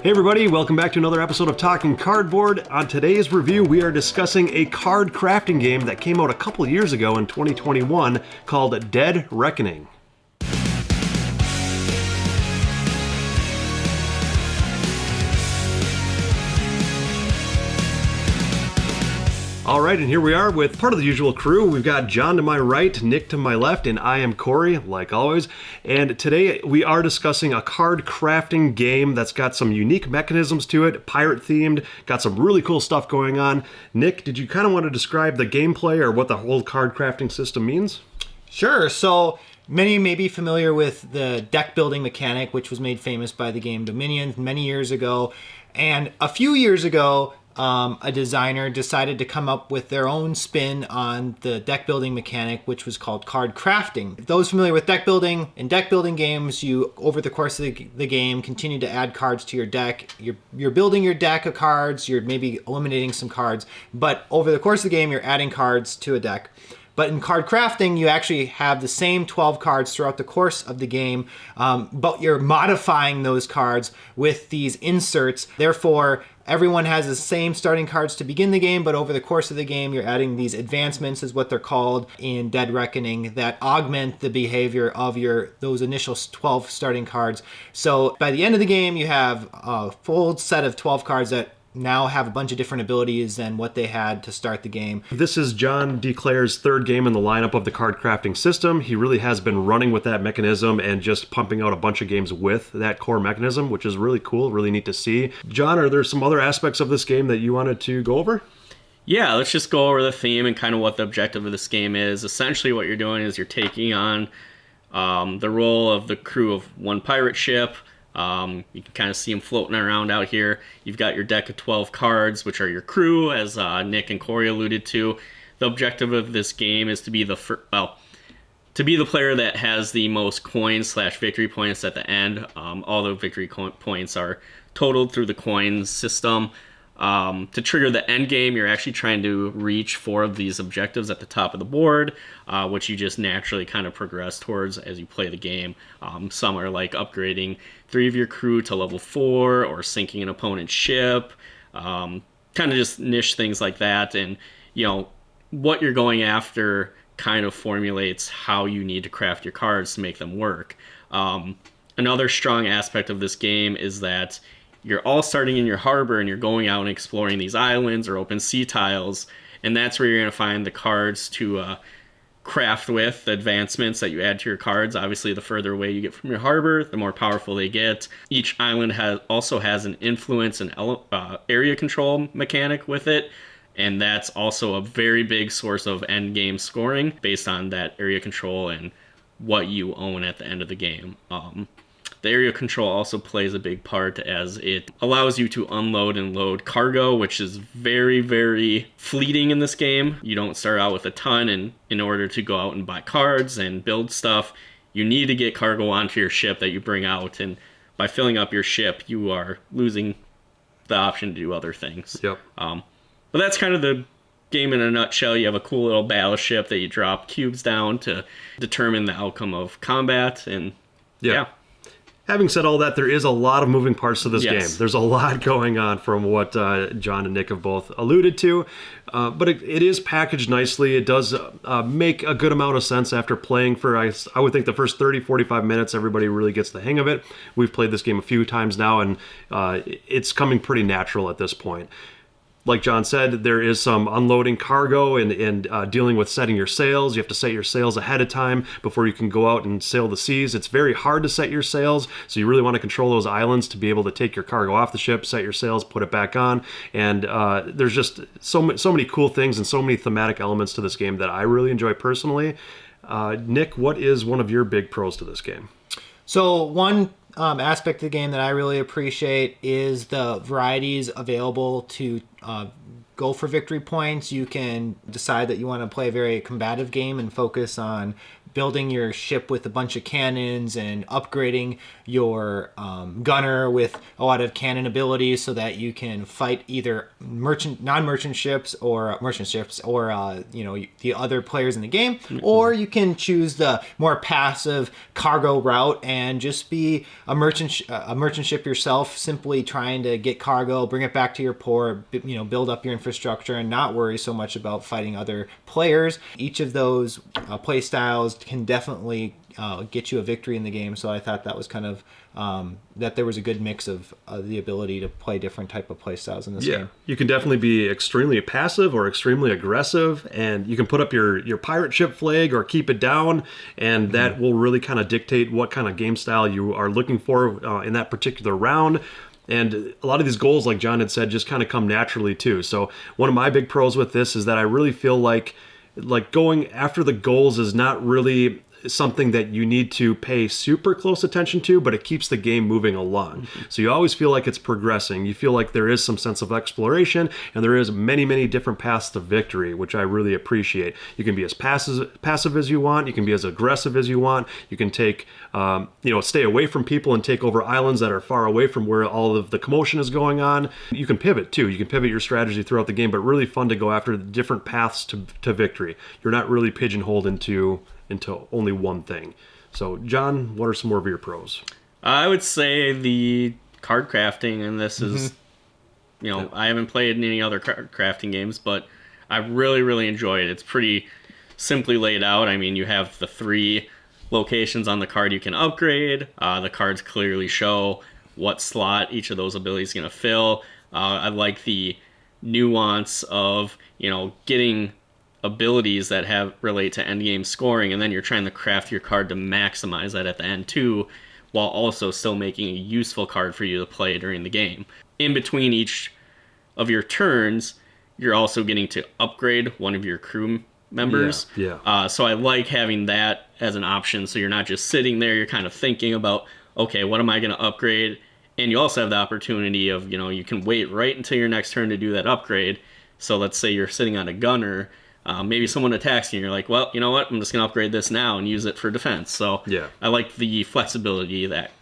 Hey everybody, welcome back to another episode of Talking Cardboard. On today's review, we are discussing a card crafting game that came out a couple years ago in 2021 called Dead Reckoning. All right, and here we are with part of the usual crew. We've got John to my right, Nick to my left, and I am Corey, like always. And today we are discussing a card crafting game that's got some unique mechanisms to it, pirate-themed, got some really cool stuff going on. Nick, did you kind of want to describe the gameplay or what the whole card crafting system means? Sure. So many may be familiar with the deck building mechanic, which was made famous by the game Dominion many years ago. And a few years ago, a designer decided to come up with their own spin on the deck building mechanic, which was called card crafting. Those familiar with deck building, in deck building games, you, over the course of the game, continue to add cards to your deck. You're building your deck of cards, you're maybe eliminating some cards, but over the course of the game, you're adding cards to a deck. But in card crafting, you actually have the same 12 cards throughout the course of the game, but you're modifying those cards with these inserts. Therefore, everyone has the same starting cards to begin the game, but over the course of the game, you're adding these advancements, is what they're called in Dead Reckoning, that augment the behavior of those initial 12 starting cards. So by the end of the game, you have a full set of 12 cards that now have a bunch of different abilities than what they had to start the game. This is John DeClaire's third game in the lineup of the card crafting system. He really has been running with that mechanism and just pumping out a bunch of games with that core mechanism, which is really cool, really neat to see. John, are there some other aspects of this game that you wanted to go over? Yeah, let's just go over the theme and kind of what the objective of this game is. Essentially what you're doing is you're taking on the role of the crew of one pirate ship. You can kind of see them floating around out here. You've got your deck of 12 cards, which are your crew, as Nick and Corey alluded to. The objective of this game is to be the player that has the most coins/victory points at the end. All the victory points are totaled through the coins system. To trigger the end game, you're actually trying to reach 4 of these objectives at the top of the board, which you just naturally kind of progress towards as you play the game. Some are like upgrading 3 of your crew to level 4 or sinking an opponent's ship, kind of just niche things like that. And, what you're going after kind of formulates how you need to craft your cards to make them work. Another strong aspect of this game is that you're all starting in your harbor and you're going out and exploring these islands or open sea tiles, and that's where you're going to find the cards to craft with, the advancements that you add to your cards. Obviously, the further away you get from your harbor, the more powerful they get. Each island also has an influence and area control mechanic with it, and that's also a very big source of end game scoring based on that area control and what you own at the end of the game. The area control also plays a big part as it allows you to unload and load cargo, which is very, very fleeting in this game. You don't start out with a ton, and in order to go out and buy cards and build stuff, you need to get cargo onto your ship that you bring out, and by filling up your ship, you are losing the option to do other things. Yep. But that's kind of the game in a nutshell. You have a cool little battleship that you drop cubes down to determine the outcome of combat, and yeah. Having said all that, there is a lot of moving parts to this Yes. game. There's a lot going on from what John and Nick have both alluded to, but it is packaged nicely. It does make a good amount of sense after playing for, I would think, the first 30, 45 minutes, everybody really gets the hang of it. We've played this game a few times now, and it's coming pretty natural at this point. Like John said, there is some unloading cargo and dealing with setting your sails. You have to set your sails ahead of time before you can go out and sail the seas. It's very hard to set your sails, so you really want to control those islands to be able to take your cargo off the ship, set your sails, put it back on. And there's just so many cool things and so many thematic elements to this game that I really enjoy personally. Nick, what is one of your big pros to this game? So one aspect of the game that I really appreciate is the varieties available to go for victory points. You can decide that you want to play a very combative game and focus on building your ship with a bunch of cannons and upgrading your gunner with a lot of cannon abilities so that you can fight either non-merchant ships or merchant ships or the other players in the game, or you can choose the more passive cargo route and just be a merchant ship yourself, simply trying to get cargo, bring it back to your port, build up your infrastructure, and not worry so much about fighting other players. Each of those play styles can definitely get you a victory in the game. So I thought that was kind of that there was a good mix of the ability to play different type of play styles in this game. You can definitely be extremely passive or extremely aggressive, and you can put up your pirate ship flag or keep it down, and that will really kind of dictate what kind of game style you are looking for in that particular round. And a lot of these goals, like John had said, just kind of come naturally too. So one of my big pros with this is that I really feel like going after the goals is not really something that you need to pay super close attention to, but it keeps the game moving along. Mm-hmm. So you always feel like it's progressing. You feel like there is some sense of exploration, and there is many, many different paths to victory, which I really appreciate. You can be as passive as you want. You can be as aggressive as you want. You can take, stay away from people and take over islands that are far away from where all of the commotion is going on. You can pivot too. You can pivot your strategy throughout the game, but really fun to go after the different paths to victory. You're not really pigeonholed into only one thing. So, John, what are some more of your pros? I would say the card crafting, and this is, I haven't played any other card crafting games, but I really, really enjoy it. It's pretty simply laid out. I mean, you have the 3 locations on the card you can upgrade. The cards clearly show what slot each of those abilities is going to fill. I like the nuance of, getting abilities that relate to endgame scoring, and then you're trying to craft your card to maximize that at the end too, while also still making a useful card for you to play during the game. In between each of your turns, you're also getting to upgrade one of your crew members. So I like having that as an option, so you're not just sitting there, you're kind of thinking about, okay, what am I going to upgrade? And you also have the opportunity of, you can wait right until your next turn to do that upgrade. So let's say you're sitting on a gunner, maybe someone attacks you and you're like, well, you know what, I'm just going to upgrade this now and use it for defense. So I like the flexibility that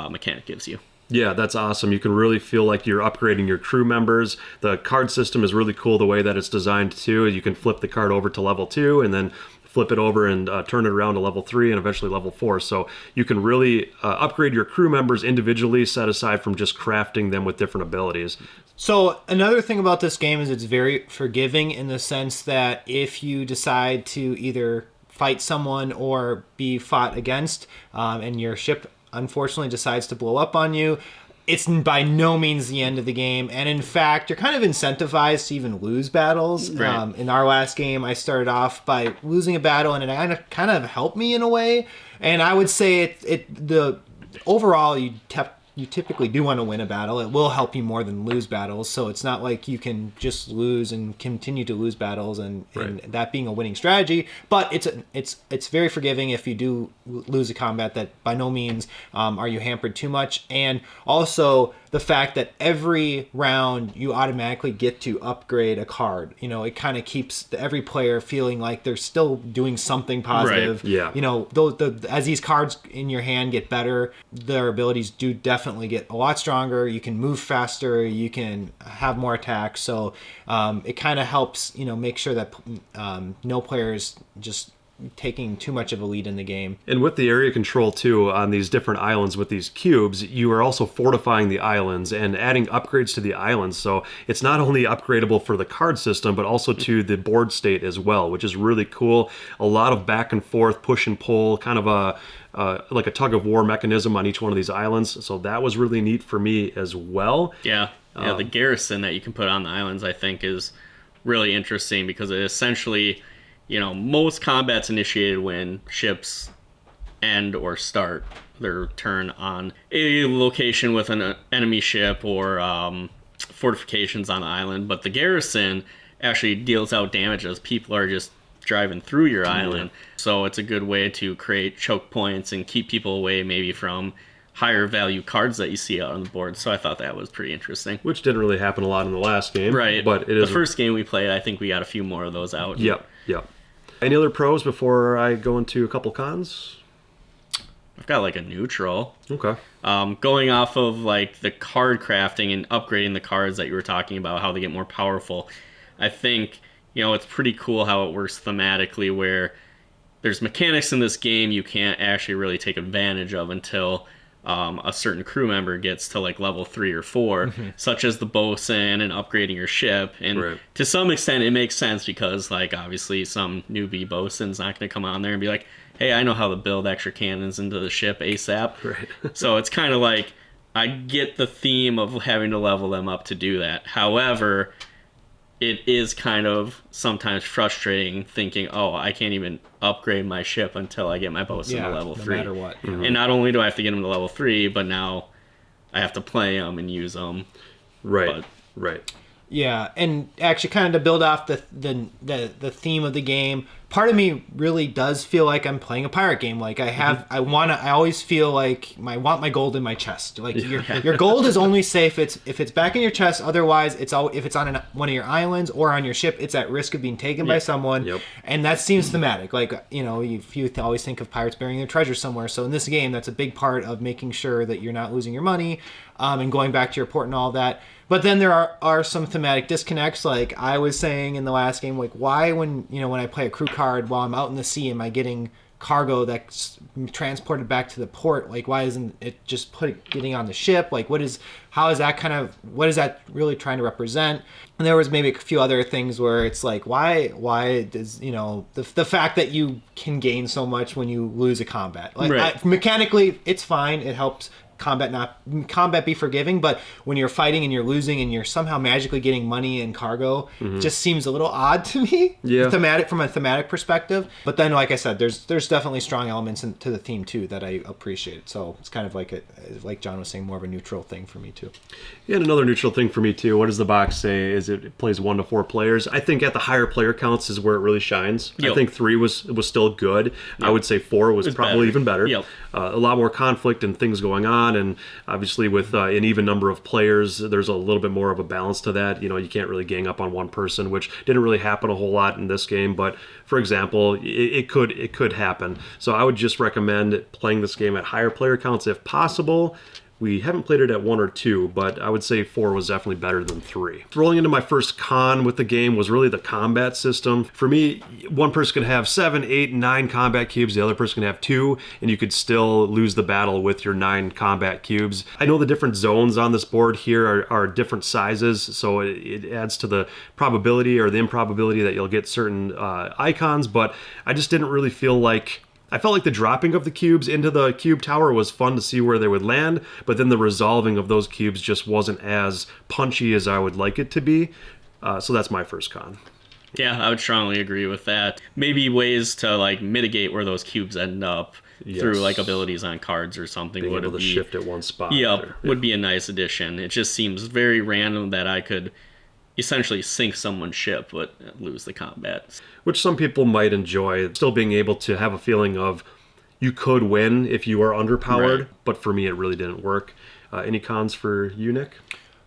mechanic gives you. Yeah, that's awesome. You can really feel like you're upgrading your crew members. The card system is really cool the way that it's designed too. You can flip the card over to level 2 and then flip it over and turn it around to level 3 and eventually level 4. So you can really upgrade your crew members individually, set aside from just crafting them with different abilities. So another thing about this game is it's very forgiving in the sense that if you decide to either fight someone or be fought against, and your ship unfortunately decides to blow up on you, it's by no means the end of the game. And in fact, you're kind of incentivized to even lose battles. Right. In our last game, I started off by losing a battle, and it kind of helped me in a way. And I would say overall, you typically do want to win a battle. It will help you more than lose battles. So it's not like you can just lose and continue to lose battles and that being a winning strategy. But it's very forgiving if you do lose a combat. That by no means are you hampered too much. And also the fact that every round you automatically get to upgrade a card. It kind of keeps every player feeling like they're still doing something positive. Right. Yeah. As these cards in your hand get better, their abilities do definitely get a lot stronger. You can move faster. You can have more attacks. So it kind of helps, make sure that no players just taking too much of a lead in the game. And with the area control too on these different islands with these cubes, you are also fortifying the islands and adding upgrades to the islands. So it's not only upgradable for the card system, but also to the board state as well, which is really cool. A lot of back and forth, push and pull, kind of like a tug of war mechanism on each one of these islands. So that was really neat for me as well. Yeah, the garrison that you can put on the islands, I think, is really interesting because it essentially, most combat's initiated when ships end or start their turn on a location with an enemy ship or fortifications on the island. But the garrison actually deals out damage as people are just driving through your island. So it's a good way to create choke points and keep people away maybe from higher value cards that you see out on the board. So I thought that was pretty interesting. Which didn't really happen a lot in the last game. Right. But it is the first game we played, I think we got a few more of those out. Yep. Any other pros before I go into a couple cons? I've got like a neutral. Okay. Going off of like the card crafting and upgrading the cards that you were talking about, how they get more powerful, I think, it's pretty cool how it works thematically, where there's mechanics in this game you can't actually really take advantage of until a certain crew member gets to like level 3 or 4, such as the bosun and upgrading your ship. And to some extent it makes sense, because like obviously some newbie bosun's not going to come on there and be like, hey, I know how to build extra cannons into the ship ASAP. Right. So it's kind of like, I get the theme of having to level them up to do that. However, it is kind of sometimes frustrating thinking, oh, I can't even upgrade my ship until I get my bosun to level 3. No matter what. And not only do I have to get them to level 3, but now I have to play them and use them. Right. Right. Yeah, and actually, kind of to build off the theme of the game, part of me really does feel like I'm playing a pirate game. Like I always feel like I want my gold in my chest. Like your gold is only safe if it's back in your chest. Otherwise, if it's on one of your islands or on your ship, it's at risk of being taken by someone. Yep. And that seems thematic. Like you always think of pirates burying their treasure somewhere. So in this game, that's a big part of making sure that you're not losing your money, and going back to your port and all that. But then there are some thematic disconnects, like I was saying in the last game. Like, why when I play a crew card while I'm out in the sea, am I getting cargo that's transported back to the port? Like, why isn't it just getting on the ship? Like, what is that really trying to represent? And there was maybe a few other things where it's like, why does the fact that you can gain so much when you lose a combat? Like, mechanically, it's fine. It helps combat be forgiving, but when you're fighting and you're losing and you're somehow magically getting money and cargo, it just seems a little odd to me. From a thematic perspective. But then, like I said, there's definitely strong elements to the theme too that I appreciate. So it's kind of like John was saying, more of a neutral thing for me too. Yeah, and another neutral thing for me too. What does the box say? Is it plays 1 to 4 players? I think at the higher player counts is where it really shines. I think 3 was still good. I would say 4 was probably even better. A lot more conflict and things going on. And obviously with an even number of players, there's a little bit more of a balance to that. You can't really gang up on one person, which didn't really happen a whole lot in this game. But for example, it could happen. So I would just recommend playing this game at higher player counts if possible. We haven't played it at 1 or 2, but I would say 4 was definitely better than 3. Rolling into my first con with the game was really the combat system. For me, one person could have 7, 8, 9 combat cubes, the other person can have 2, and you could still lose the battle with your 9 combat cubes. I know the different zones on this board here are different sizes, so it adds to the probability or the improbability that you'll get certain icons, but I just didn't really feel like... I felt like the dropping of the cubes into the cube tower was fun to see where they would land, but then the resolving of those cubes just wasn't as punchy as I would like it to be. So that's my first con. Yeah, I would strongly agree with that. Maybe ways to like mitigate where those cubes end up through like abilities on cards or something. Being able to shift at one spot. Would be a nice addition. It just seems very random that I could essentially sink someone's ship but lose the combat. Which some people might enjoy, still being able to have a feeling of you could win if you are underpowered, but for me it really didn't work. Any cons for you, Nick?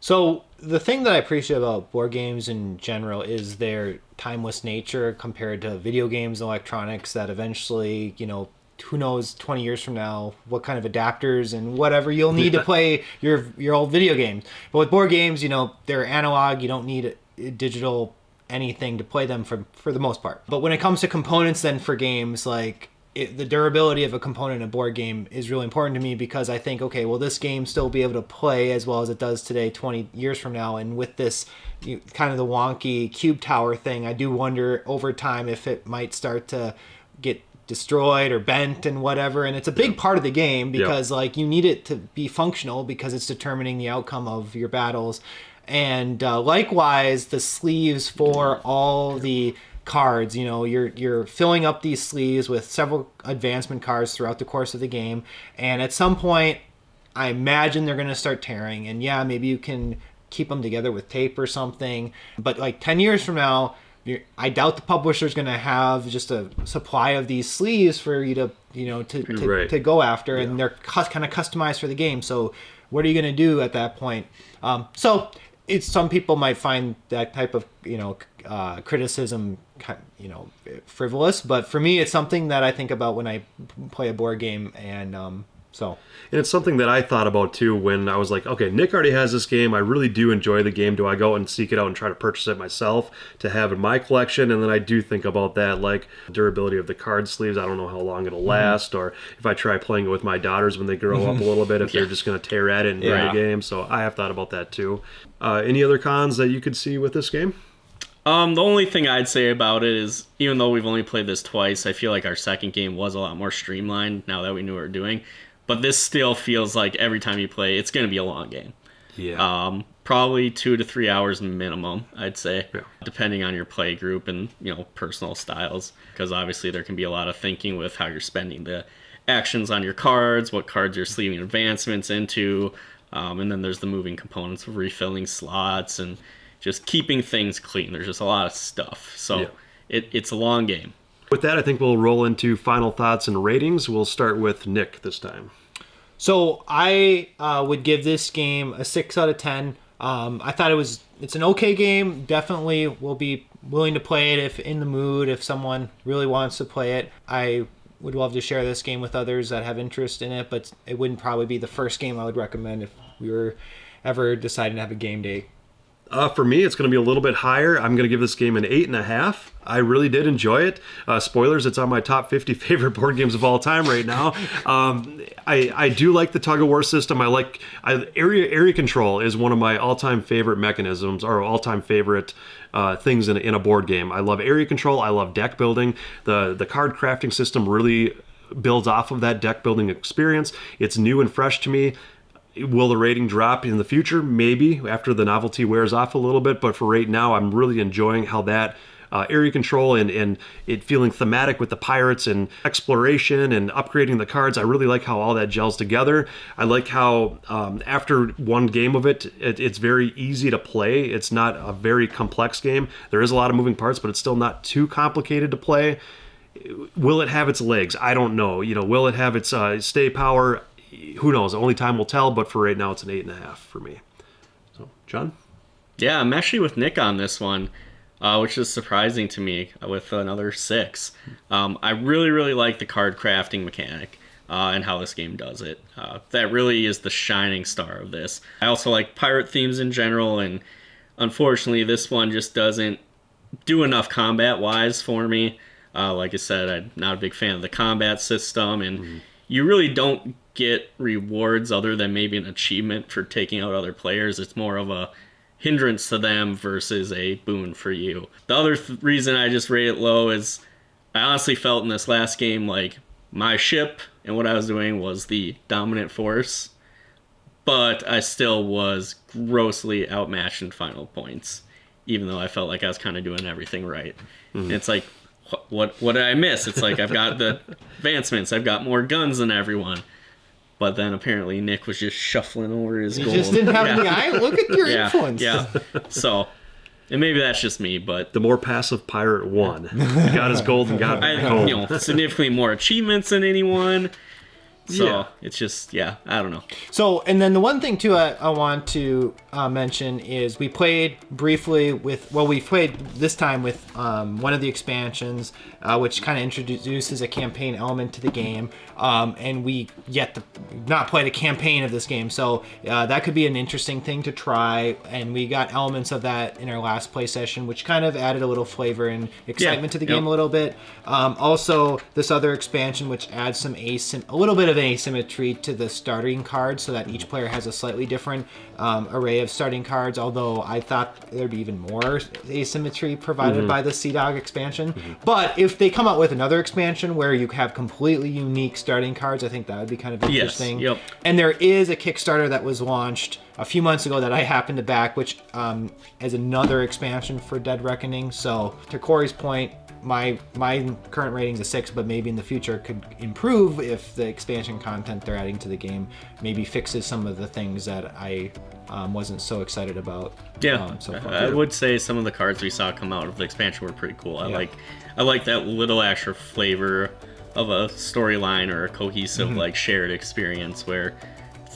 So the thing that I appreciate about board games in general is their timeless nature compared to video games and electronics that eventually, who knows 20 years from now what kind of adapters and whatever you'll need to play your old video games. But with board games, they're analog. You don't need a digital anything to play them for the most part. But when it comes to components then for games, like the durability of a component in a board game is really important to me, because I think, okay, will this game still be able to play as well as it does today 20 years from now? And with this kind of the wonky cube tower thing, I do wonder over time if it might start to get destroyed or bent and whatever. And it's a big part of the game because like you need it to be functional because it's determining the outcome of your battles. And likewise, the sleeves for all the cards, you're filling up these sleeves with several advancement cards throughout the course of the game. And at some point, I imagine they're going to start tearing. And maybe you can keep them together with tape or something. But like 10 years from now, I doubt the publisher's going to have just a supply of these sleeves for you to to go after, and they're kind of customized for the game. So what are you going to do at that point? So it's some people might find that type of criticism frivolous, but for me it's something that I think about when I play a board game, and so. And it's something that I thought about too when I was like, okay, Nick already has this game. I really do enjoy the game. Do I go and seek it out and try to purchase it myself to have in my collection? And then I do think about that, like durability of the card sleeves. I don't know how long it'll last, or if I try playing it with my daughters when they grow up a little bit, if they're just going to tear at it and ruin the game. So I have thought about that too. Any other cons that you could see with this game? The only thing I'd say about it is, even though we've only played this twice, I feel like our second game was a lot more streamlined now that we knew what we were doing. But this still feels like every time you play, it's going to be a long game. Yeah. Probably 2 to 3 hours minimum, I'd say, depending on your play group and, personal styles. Because obviously there can be a lot of thinking with how you're spending the actions on your cards, what cards you're sleeving advancements into, and then there's the moving components of refilling slots and just keeping things clean. There's just a lot of stuff. So it's a long game. With that, I think we'll roll into final thoughts and ratings. We'll start with Nick this time. So I would give this game a 6 out of 10. I thought it's an okay game. Definitely will be willing to play it if in the mood, if someone really wants to play it. I would love to share this game with others that have interest in it, but it wouldn't probably be the first game I would recommend if we were ever deciding to have a game day. For me, it's going to be a little bit higher. I'm going to give this game an 8.5. I really did enjoy it. Spoilers, it's on my top 50 favorite board games of all time right now. I do like the tug-of-war system. Area control is one of my all-time favorite mechanisms, or all-time favorite things in a board game. I love area control. I love deck building. The card crafting system really builds off of that deck building experience. It's new and fresh to me. Will the rating drop in the future? Maybe, after the novelty wears off a little bit. But for right now, I'm really enjoying how that area control and it feeling thematic with the pirates and exploration and upgrading the cards. I really like how all that gels together. I like how after one game of it's very easy to play. It's not a very complex game. There is a lot of moving parts, but it's still not too complicated to play. Will it have its legs? I don't know. Will it have its stay power? Who knows? Only time will tell, but for right now, it's an 8.5 for me. So, John? Yeah, I'm actually with Nick on this one, which is surprising to me, with another 6. I really, really like the card crafting mechanic and how this game does it. That really is the shining star of this. I also like pirate themes in general, and unfortunately, this one just doesn't do enough combat-wise for me. Like I said, I'm not a big fan of the combat system, and you really don't get rewards other than maybe an achievement for taking out other players. It's more of a hindrance to them versus a boon for you. The other reason I just rate it low is I honestly felt in this last game like my ship and what I was doing was the dominant force, but I still was grossly outmatched in final points, even though I felt like I was kind of doing everything right. And it's like, what did I miss? It's like I've got the advancements, I've got more guns than everyone. But then apparently Nick was just shuffling over his gold. You just didn't have any eye? Look at your influence. Yeah. So, and maybe that's just me, but The more passive pirate won. He got his gold and got home. significantly more achievements than anyone. So it's just, I don't know. So, and then the one thing too I want to mention is we played briefly we played this time with one of the expansions, which kind of introduces a campaign element to the game, and we yet to not played a campaign of this game. So that could be an interesting thing to try, and we got elements of that in our last play session, which kind of added a little flavor and excitement to the game a little bit. Also, this other expansion, which adds some a little bit of asymmetry to the starting cards, so that each player has a slightly different array of starting cards, although I thought there'd be even more asymmetry provided by the Sea Dog expansion. But if they come out with another expansion where you have completely unique starting cards, I think that would be kind of interesting. Yes. Yep. And there is a Kickstarter that was launched a few months ago that I happened to back, which is another expansion for Dead Reckoning. So to Corey's point, my current rating's a 6, but maybe in the future could improve if the expansion content they're adding to the game maybe fixes some of the things that I wasn't so excited about. So far. I would say some of the cards we saw come out of the expansion were pretty cool. I like that little extra flavor of a storyline or a cohesive like shared experience where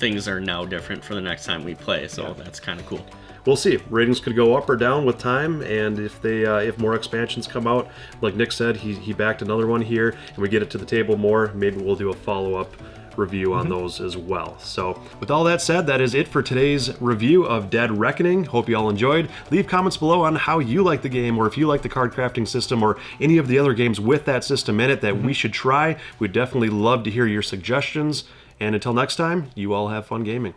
things are now different for the next time we play. So that's kind of cool. We'll see. Ratings could go up or down with time, and if more expansions come out, like Nick said, he backed another one here, and we get it to the table more, maybe we'll do a follow-up review on those as well. So with all that said, that is it for today's review of Dead Reckoning. Hope you all enjoyed. Leave comments below on how you like the game, or if you like the card crafting system or any of the other games with that system in it that we should try. We'd definitely love to hear your suggestions. And until next time, you all have fun gaming.